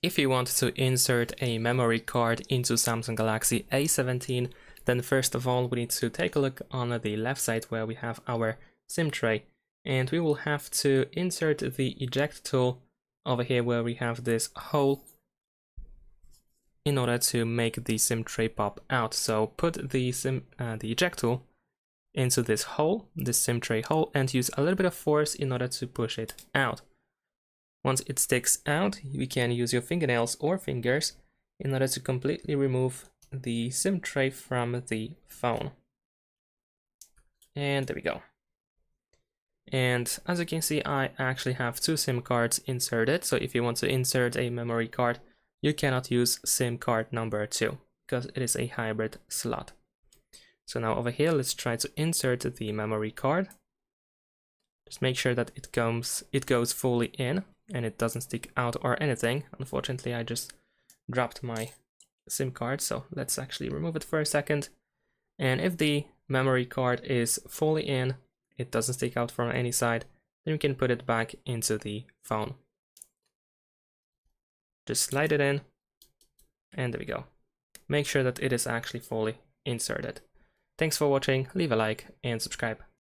If you want to insert a memory card into Samsung Galaxy A17, then first of all we need to take a look on the left side where we have our SIM tray, and we will have to insert the eject tool over here where we have this hole in order to make the SIM tray pop out. So put the eject tool into this hole, this SIM tray hole, and use a little bit of force in order to push it out. Once it sticks out, you can use your fingernails or fingers in order to completely remove the SIM tray from the phone. And there we go. And as you can see, I actually have two SIM cards inserted. So if you want to insert a memory card, you cannot use SIM card number 2 because it is a hybrid slot. So now over here, let's try to insert the memory card. Just make sure that it goes fully in and it doesn't stick out or anything. Unfortunately, I just dropped my SIM card, so let's actually remove it for a second. And if the memory card is fully in, it doesn't stick out from any side, then we can put it back into the phone. Just slide it in, and there we go. Make sure that it is actually fully inserted. Thanks for watching, leave a like and subscribe.